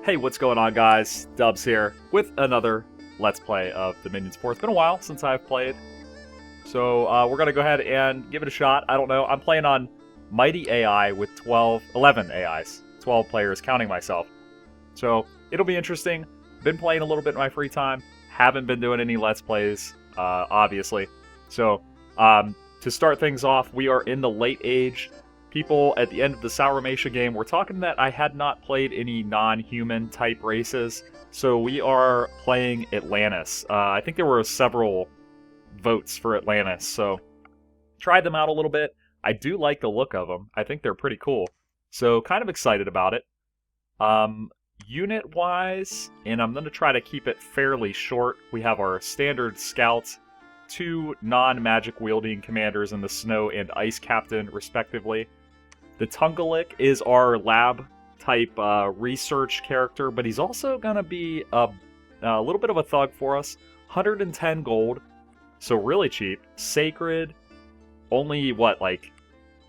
Hey, what's going on, guys? Dubs here with another Let's Play of Dominion 4. It's been a while since I've played, so we're going to go ahead and give it a shot. I don't know. I'm playing on Mighty AI with 11 AIs, 12 players, counting myself. So it'll be interesting. Been playing a little bit in my free time. Haven't been doing any Let's Plays, obviously. So to start things off, we are in the Late Age. People at the end of the Sauromatia game were talking that I had not played any non-human type races, so we are playing Atlantis. I think there were several votes for Atlantis, so tried them out a little bit. I do like the look of them. I think they're pretty cool, so kind of excited about it. Unit-wise, and I'm going to try to keep it fairly short, we have our standard scouts, 2 non-magic wielding commanders in the Snow and Ice Captain, respectively. The Tungalik is our lab-type research character, but he's also going to be a little bit of a thug for us. 110 gold, so really cheap. Sacred, only, like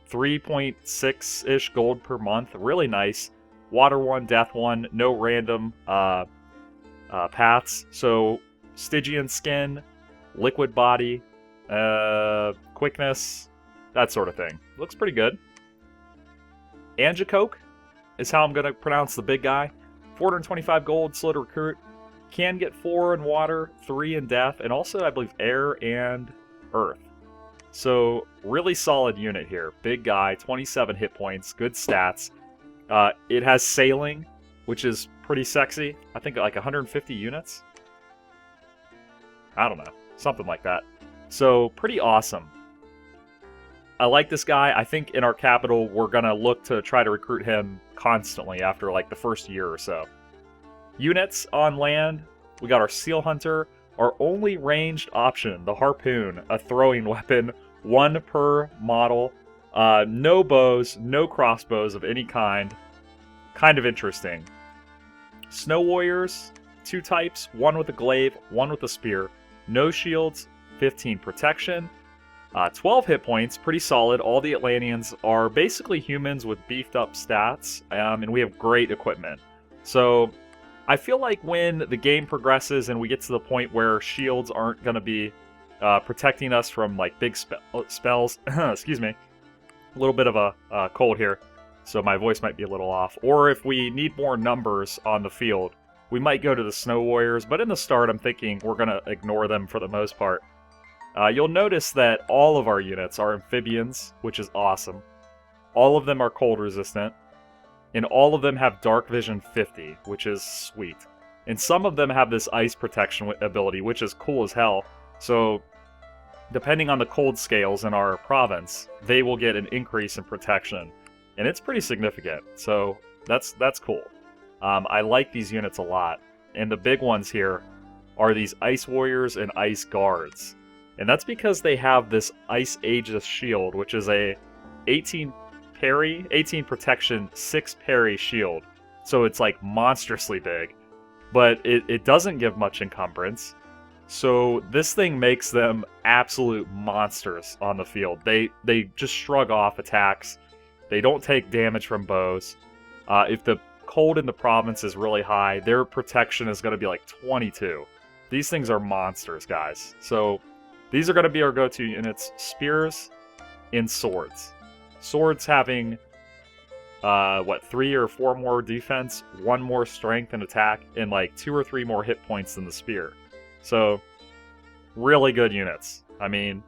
3.6-ish gold per month. Really nice. Water 1, Death 1, no random paths. So, Stygian skin, liquid body, quickness, that sort of thing. Looks pretty good. Angecoke is how I'm going to pronounce the big guy. 425 gold, slow to recruit. Can get 4 in water, 3 in death, and also, I believe, air and earth. So, really solid unit here. Big guy, 27 hit points, good stats. It has sailing, which is pretty sexy. I think like 150 units? I don't know. Something like that. So, pretty awesome. I like this guy. I think in our capital, we're going to look to try to recruit him constantly after like the first year or so. Units on land, we got our Seal Hunter, our only ranged option, the Harpoon, a throwing weapon, 1 per model. No bows, no crossbows of any kind. Kind of interesting. Snow Warriors, 2 types, 1 with a glaive, 1 with a spear. No shields, 15 protection. 12 hit points, pretty solid. All the Atlanteans are basically humans with beefed up stats, and we have great equipment. So, I feel like when the game progresses and we get to the point where shields aren't going to be protecting us from like big spells, excuse me, a little bit of a cold here, so my voice might be a little off. Or if we need more numbers on the field, we might go to the Snow Warriors, but in the start I'm thinking we're going to ignore them for the most part. You'll notice that all of our units are amphibians, which is awesome. All of them are cold resistant, and all of them have Dark Vision 50, which is sweet. And some of them have this ice protection ability, which is cool as hell. So, depending on the cold scales in our province, they will get an increase in protection. And it's pretty significant, so that's cool. I like these units a lot. And the big ones here are these Ice Warriors and Ice Guards. And that's because they have this Ice Aegis shield, which is a 18 parry, 18 protection, 6 parry shield. So it's like monstrously big. But it doesn't give much encumbrance. So this thing makes them absolute monsters on the field. They just shrug off attacks. They don't take damage from bows. If the cold in the province is really high, their protection is going to be like 22. These things are monsters, guys. So these are going to be our go-to units. Spears and swords. Swords having, 3 or 4 more defense, 1 more strength and attack, and like 2 or 3 more hit points than the spear. So, really good units. I mean,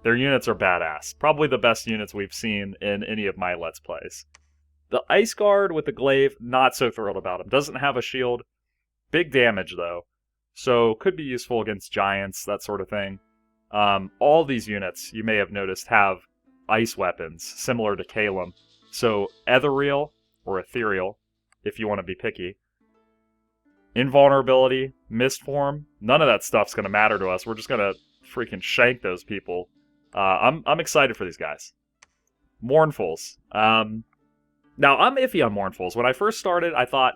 their units are badass. Probably the best units we've seen in any of my Let's Plays. The Ice Guard with the glaive, not so thrilled about him. Doesn't have a shield. Big damage, though. So, could be useful against giants, that sort of thing. All these units, you may have noticed, have ice weapons, similar to Calum. So, ethereal, or ethereal, if you want to be picky. Invulnerability, mist form, none of that stuff's going to matter to us. We're just going to freaking shank those people. I'm excited for these guys. Mournfuls. Now, I'm iffy on Mournfuls. When I first started, I thought,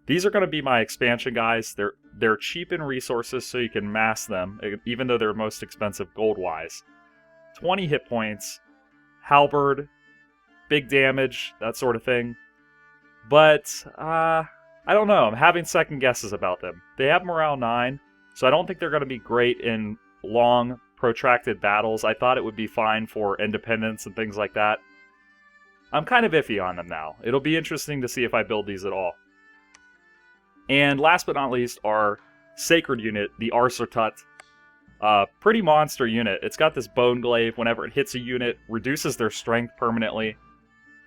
these are going to be my expansion guys. They're cheap in resources, so you can mass them, even though they're most expensive gold-wise. 20 hit points, halberd, big damage, that sort of thing. But, I don't know. I'm having second guesses about them. They have morale 9, so I don't think they're going to be great in long, protracted battles. I thought it would be fine for independence and things like that. I'm kind of iffy on them now. It'll be interesting to see if I build these at all. And last but not least, our Sacred unit, the Arsortut. Pretty monster unit. It's got this bone glaive. Whenever it hits a unit, reduces their strength permanently.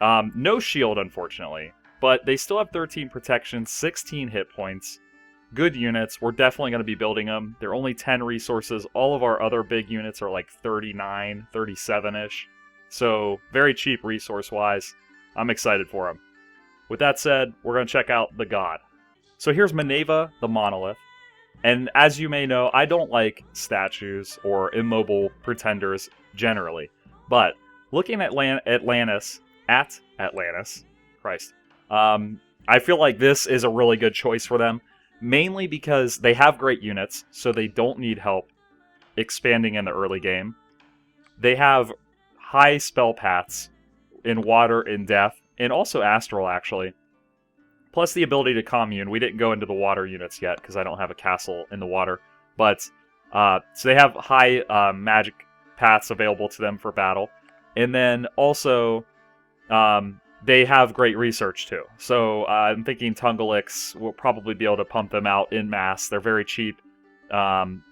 No shield, unfortunately. But they still have 13 protection, 16 hit points. Good units. We're definitely going to be building them. They're only 10 resources. All of our other big units are like 39, 37-ish. So, very cheap resource-wise. I'm excited for them. With that said, we're going to check out the God. So here's Minerva, the Monolith. And as you may know, I don't like statues or immobile pretenders generally. But looking at Atlantis, Christ, I feel like this is a really good choice for them. Mainly because they have great units, so they don't need help expanding in the early game. They have high spell paths in water and death, and also astral, actually. Plus the ability to commune. We didn't go into the water units yet, because I don't have a castle in the water. But, so they have high magic paths available to them for battle. And then also, they have great research too. So I'm thinking Tungalix will probably be able to pump them out in mass. They're very cheap.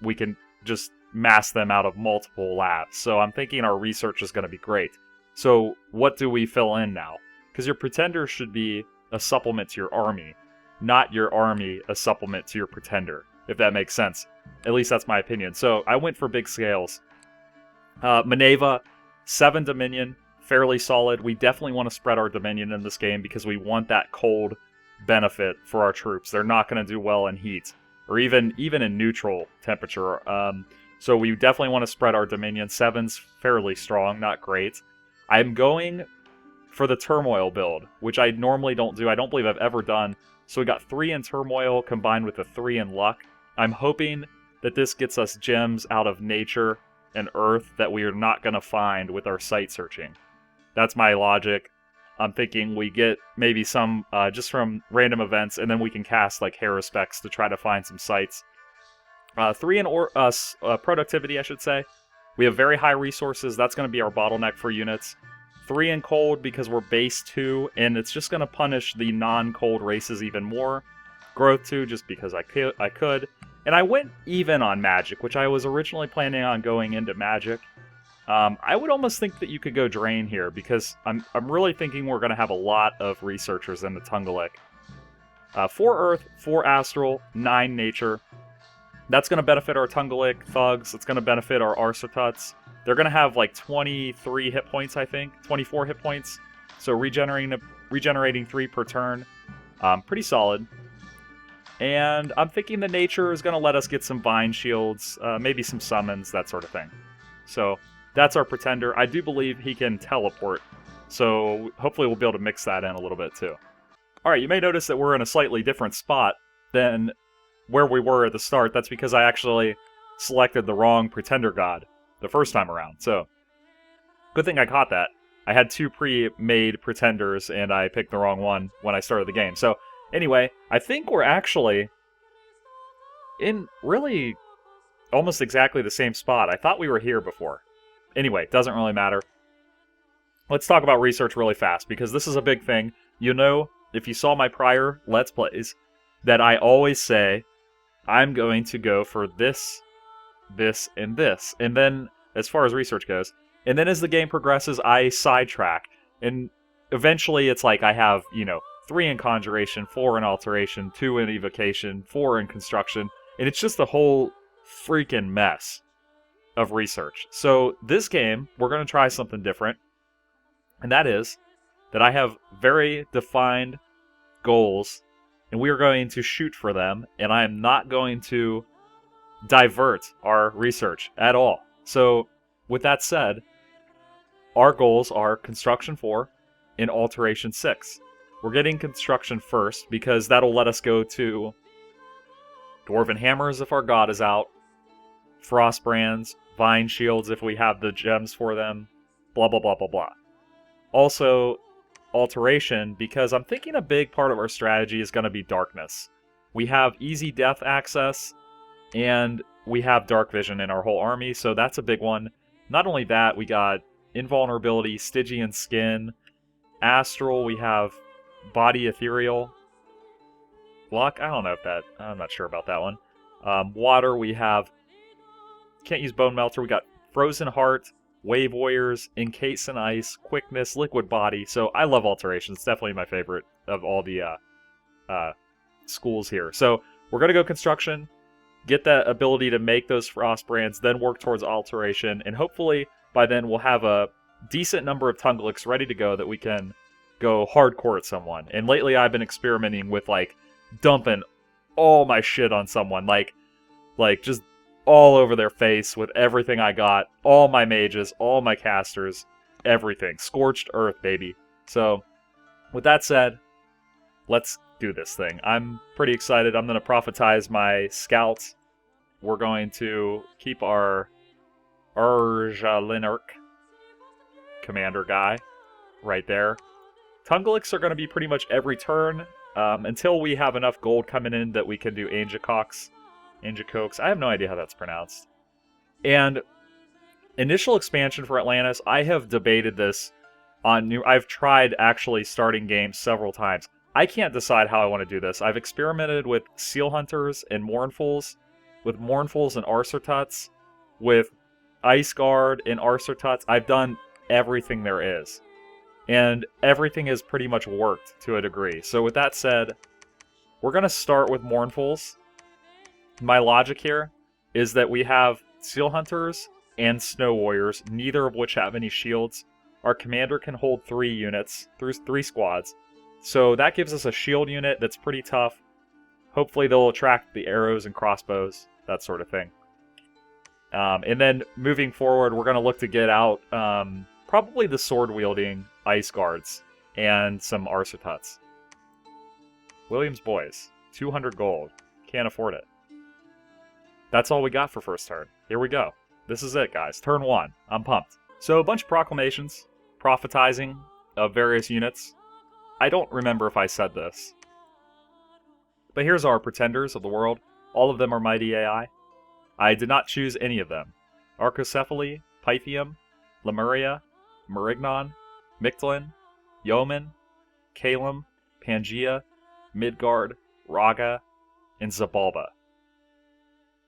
We can just mass them out of multiple labs. So I'm thinking our research is going to be great. So what do we fill in now? Because your pretender should be a supplement to your army, not your army a supplement to your pretender, if that makes sense. At least that's my opinion. So I went for big scales. Minerva, 7 Dominion. Fairly solid. We definitely want to spread our Dominion in this game because we want that cold benefit for our troops. They're not going to do well in heat or even in neutral temperature. So we definitely want to spread our Dominion. 7's fairly strong, not great. I'm going for the Turmoil build, which I normally don't do. I don't believe I've ever done. So we got 3 in Turmoil combined with a 3 in Luck. I'm hoping that this gets us gems out of nature and earth that we are not going to find with our site searching. That's my logic. I'm thinking we get maybe some just from random events, and then we can cast like Haruspecs to try to find some sites. 3 in productivity, I should say. We have very high resources. That's going to be our bottleneck for units. 3 in cold because we're base 2, and it's just going to punish the non-cold races even more. Growth 2 just because I could. And I went even on magic, which I was originally planning on going into magic. I would almost think that you could go Drain here, because I'm really thinking we're going to have a lot of researchers in the Tungalix. 4 Earth, 4 Astral, 9 Nature. That's going to benefit our Tungalix thugs. It's going to benefit our Arsortuts. They're going to have like 23 hit points, I think. 24 hit points. So regenerating 3 per turn. Pretty solid. And I'm thinking the Nature is going to let us get some Vine Shields, maybe some Summons, that sort of thing. So that's our Pretender. I do believe he can teleport, so hopefully we'll be able to mix that in a little bit too. Alright, you may notice that we're in a slightly different spot than where we were at the start. That's because I actually selected the wrong Pretender God the first time around, so good thing I caught that. I had 2 pre-made Pretenders, and I picked the wrong one when I started the game. So anyway, I think we're actually in really almost exactly the same spot. I thought we were here before. Anyway, doesn't really matter. Let's talk about research really fast, because this is a big thing. You know, if you saw my prior Let's Plays, that I always say, I'm going to go for this, this, and this. And then, as far as research goes, and then as the game progresses, I sidetrack. And eventually it's like I have, 3 in Conjuration, 4 in Alteration, 2 in Evocation, 4 in Construction, and it's just a whole freaking mess of research. So this game, we're going to try something different, and that is that I have very defined goals, and we are going to shoot for them, and I am not going to divert our research at all. So with that said, our goals are Construction 4 and Alteration 6. We're getting Construction first, because that'll let us go to Dwarven Hammers if our God is out, Frostbrands, Vine Shields if we have the gems for them, blah blah blah blah blah. Also, alteration because I'm thinking a big part of our strategy is going to be darkness. We have easy death access, and we have dark vision in our whole army, so that's a big one. Not only that, we got invulnerability, Stygian skin, astral, we have body ethereal. Luck, I don't know if that, I'm not sure about that one. Water, we have, can't use bone melter, we got frozen heart, wave warriors, encase in ice, quickness, liquid body. So I love alterations, it's definitely my favorite of all the schools here. So we're going to go construction, get that ability to make those frost brands, then work towards alteration, and hopefully by then we'll have a decent number of Tunglix ready to go that we can go hardcore at someone. And lately I've been experimenting with like dumping all my shit on someone, like just all over their face with everything I got, all my mages, all my casters, everything. Scorched earth, baby. So with that said, let's do this thing. I'm pretty excited. I'm going to prophetize my scouts. We're going to keep our Linarch commander guy right there. Tunglix are going to be pretty much every turn until we have enough gold coming in that we can do Angecox. I have no idea how that's pronounced. And initial expansion for Atlantis, I have debated this on new. I've tried actually starting games several times. I can't decide how I want to do this. I've experimented with Seal Hunters and Mournfuls, with Mournfuls and Arcertuts, with Ice Guard and Arcertuts. I've done everything there is. And everything has pretty much worked to a degree. So with that said, we're going to start with Mournfuls. My logic here is that we have Seal Hunters and Snow Warriors, neither of which have any shields. Our commander can hold 3 units, 3 squads. So that gives us a shield unit that's pretty tough. Hopefully they'll attract the arrows and crossbows, that sort of thing. And then moving forward, we're going to look to get out probably the sword-wielding Ice Guards and some Arcertuts. Williams Boys, 200 gold. Can't afford it. That's all we got for first turn. Here we go. This is it, guys. Turn 1. I'm pumped. So a bunch of proclamations, prophetizing of various units. I don't remember if I said this. But here's our pretenders of the world. All of them are mighty AI. I did not choose any of them. Archocephaly, Pythium, Lemuria, Marignon, Mictlan, Yeoman, Kalem, Pangea, Midgard, Raga, and Zabalba.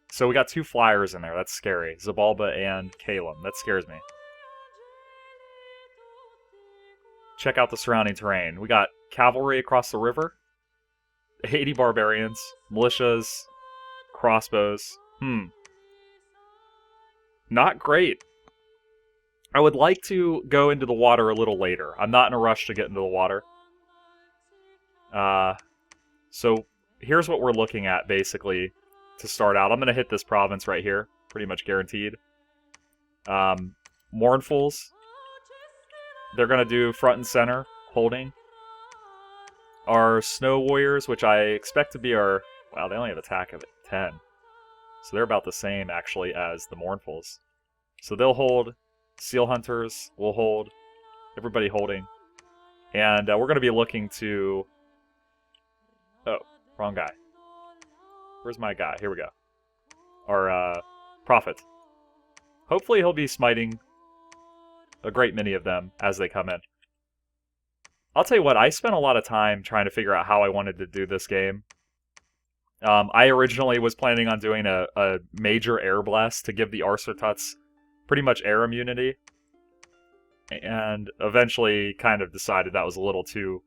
So we got 2 flyers in there. That's scary. Zabalba and Kalem. That scares me. Check out the surrounding terrain. We got cavalry across the river, 80 barbarians, militias, crossbows. Not great. I would like to go into the water a little later. I'm not in a rush to get into the water. So here's what we're looking at, basically, to start out. I'm going to hit this province right here. Pretty much guaranteed. Mournfuls. They're going to do front and center, holding. Our Snow Warriors, which I expect to be our... Wow, they only have attack of 10. So they're about the same, actually, as the Mournfuls. So they'll hold. Seal Hunters will hold. Everybody holding. And we're going to be looking to... Oh, wrong guy. Where's my guy? Here we go. Our Prophet. Hopefully he'll be smiting a great many of them as they come in. I'll tell you what, I spent a lot of time trying to figure out how I wanted to do this game. I originally was planning on doing a major air blast to give the Arcertuts pretty much air immunity. And eventually kind of decided that was a little too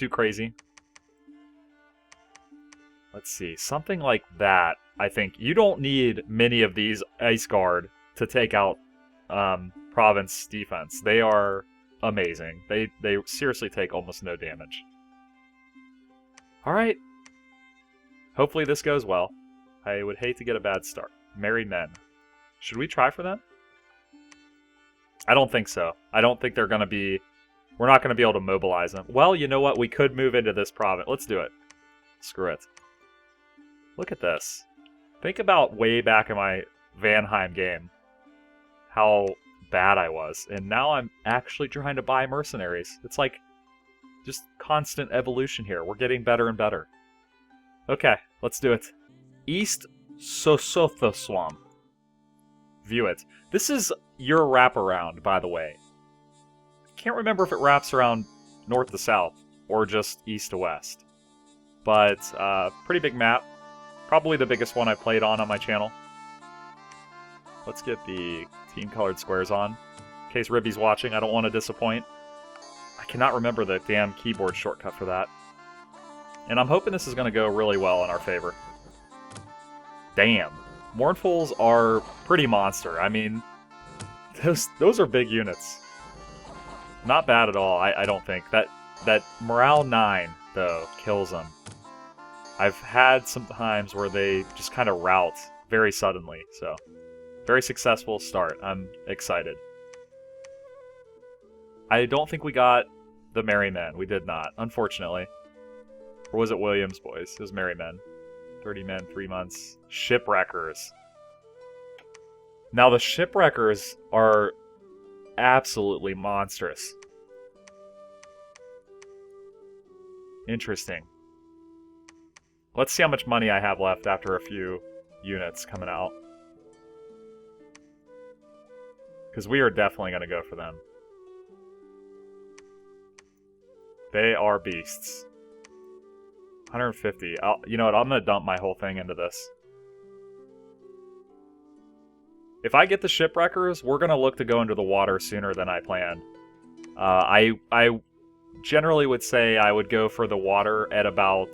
crazy. Let's see, something like that. I think you don't need many of these Ice Guard to take out Province defense. They are amazing. They seriously take almost no damage. Alright. Hopefully this goes well. I would hate to get a bad start. Married men. Should we try for them? I don't think so. I don't think they're going to be... We're not going to be able to mobilize them. Well, you know what? We could move into this province. Let's do it. Screw it. Look at this. Think about way back in my Vanheim game. How bad I was. And now I'm actually trying to buy mercenaries. It's like Just constant evolution here. We're getting better and better. Okay, let's do it. East Sosotho Swamp. View it. This is your wraparound, by the way. Can't remember if it wraps around north to south or just east to west. But pretty big map. Probably the biggest one I played on my channel. Let's get the team-colored squares on. In case Ribby's watching, I don't want to disappoint. I cannot remember the damn keyboard shortcut for that. And I'm hoping this is going to go really well in our favor. Damn. Mournfuls are pretty monster. I mean, those are big units. Not bad at all, I don't think. That morale 9, though, kills them. I've had some times where they just kind of rout very suddenly, so... Very successful start. I'm excited. I don't think we got the Merry Men. We did not, unfortunately. Or was it Williams boys? It was Merry Men. 30 men, 3 months. Shipwreckers. Now the Shipwreckers are absolutely monstrous. Interesting. Let's see how much money I have left after a few units coming out. Because we are definitely going to go for them. They are beasts. 150. You know what? I'm going to dump my whole thing into this. If I get the Shipwreckers, we're going to look to go into the water sooner than I planned. I generally would say I would go for the water at about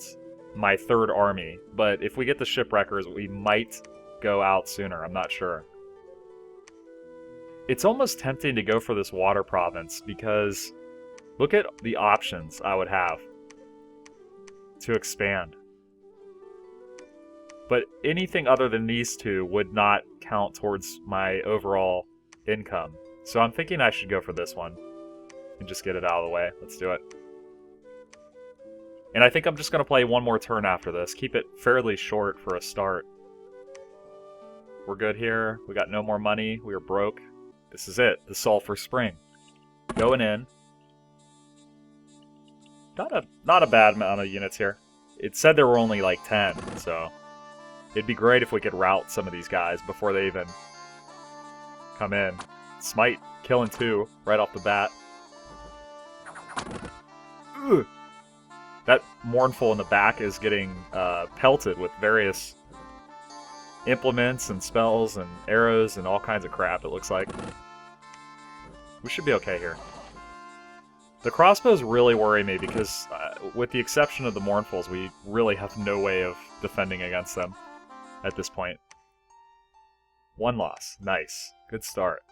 my 3rd army. But if we get the Shipwreckers, we might go out sooner. I'm not sure. It's almost tempting to go for this water province because look at the options I would have to expand. But anything other than these two would not count towards my overall income. So I'm thinking I should go for this one and just get it out of the way. Let's do it. And I think I'm just going to play one more turn after this. Keep it fairly short for a start. We're good here. We got no more money. We are broke. This is it. The Sulphur Spring. Going in. Not a bad amount of units here. It said there were only like 10, so it'd be great if we could rout some of these guys before they even come in. Smite killing 2 right off the bat. Ugh. That Mournful in the back is getting pelted with various implements and spells and arrows and all kinds of crap, it looks like. We should be okay here. The crossbows really worry me because, with the exception of the Mournfuls, we really have no way of defending against them at this point. 1 loss. Nice. Good start.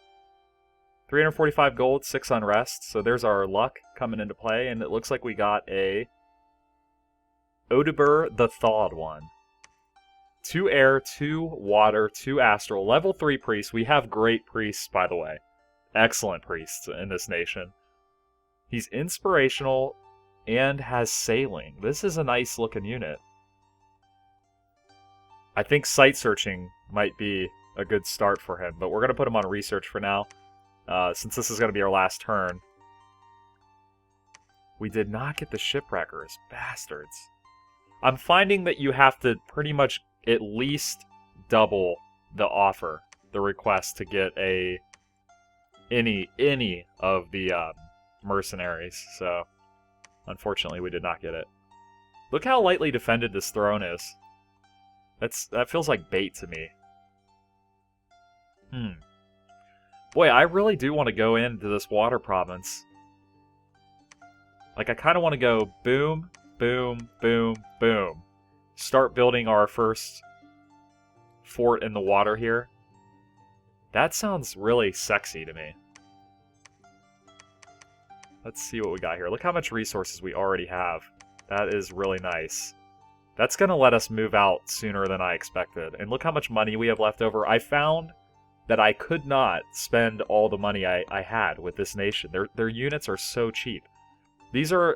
345 gold, 6 unrest, so there's our luck coming into play, and it looks like we got a Odubur the Thawed one. 2 air, 2 water, 2 astral. Level 3 priests. We have great priests, by the way. Excellent priests in this nation. He's inspirational and has sailing. This is a nice looking unit. I think sight searching might be a good start for him, but we're going to put him on research for now, since this is going to be our last turn. We did not get the Shipwreckers. Bastards. I'm finding that you have to pretty much at least double the offer, the request to get any of the mercenaries, so unfortunately we did not get it. Look how lightly defended this throne is. That feels like bait to me. Boy, I really do want to go into this water province. Like, I kind of want to go boom, boom, boom, boom. Start building our first fort in the water here. That sounds really sexy to me. Let's see what we got here. Look how much resources we already have. That is really nice. That's going to let us move out sooner than I expected. And look how much money we have left over. I found that I could not spend all the money I had with this nation. Their units are so cheap. These are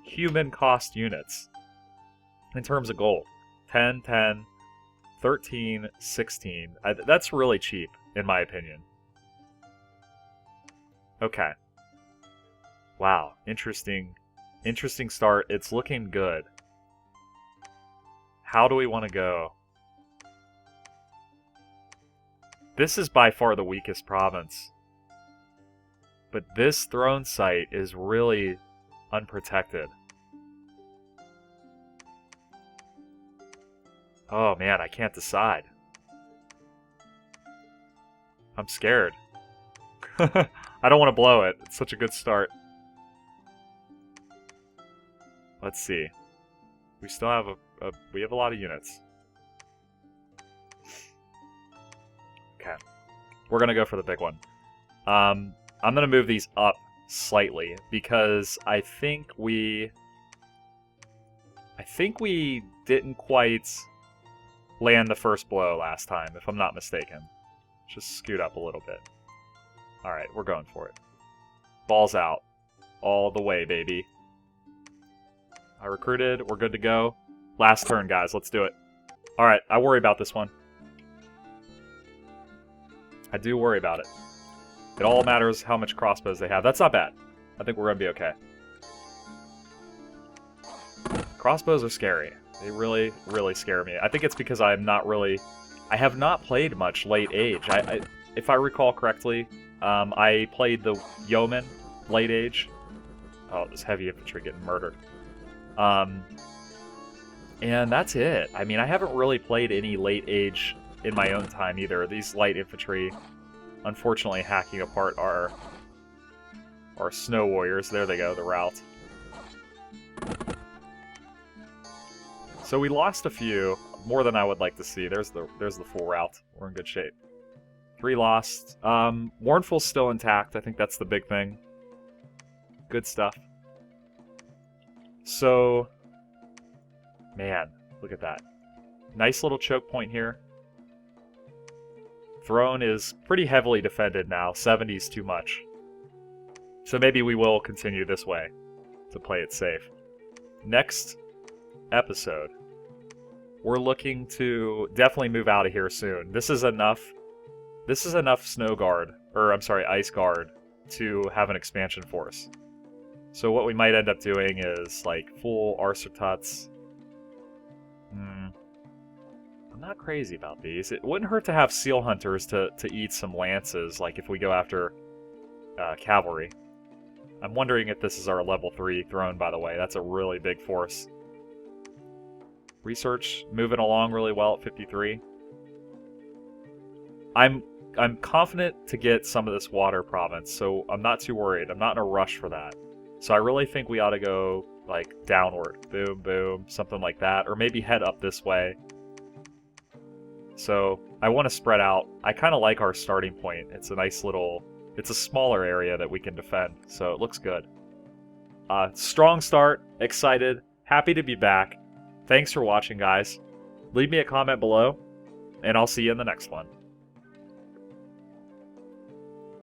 human cost units in terms of gold. 10, 10, 13, 16. That's really cheap, in my opinion. Okay. Wow, interesting start. It's looking good. How do we want to go? This is by far the weakest province. But this throne site is really unprotected. Oh man, I can't decide. I'm scared. I don't want to blow it. It's such a good start. Let's see. We still have we have a lot of units. Okay. We're going to go for the big one. I'm going to move these up slightly because I think we didn't quite land the first blow last time, if I'm not mistaken. Just scoot up a little bit. Alright, we're going for it. Balls out. All the way, baby. I recruited. We're good to go. Last turn, guys. Let's do it. Alright, I worry about this one. I do worry about it. It all matters how much crossbows they have. That's not bad. I think we're going to be okay. Crossbows are scary. They really, really scare me. I think it's because I have not played much Late Age. If I recall correctly, I played the Yeoman Late Age. Oh, this heavy infantry getting murdered. And that's it. I mean, I haven't really played any Late Age in my own time either. These light infantry, unfortunately, hacking apart our snow warriors. There they go, the rout. So we lost a few, more than I would like to see. There's the full rout. We're in good shape. 3 lost. Mournful's still intact. I think that's the big thing. Good stuff. So, man, look at that. Nice little choke point here. Throne is pretty heavily defended now. 70's too much. So maybe we will continue this way to play it safe. Next episode, we're looking to definitely move out of here soon. This is enough snow guard, or I'm sorry, ice guard, to have an expansion force. So what we might end up doing is like full Arcertuts. I'm not crazy about these. It wouldn't hurt to have seal hunters to eat some lances, like if we go after cavalry. I'm wondering if this is our level 3 throne, by the way. That's a really big force. Research moving along really well at 53. I'm confident to get some of this water province, so I'm not too worried. I'm not in a rush for that. So I really think we ought to go like downward. Boom, boom, something like that. Or maybe head up this way. So I want to spread out. I kind of like our starting point. It's a nice little... It's a smaller area that we can defend, so it looks good. Strong start. Excited. Happy to be back. Thanks for watching, guys. Leave me a comment below, and I'll see you in the next one.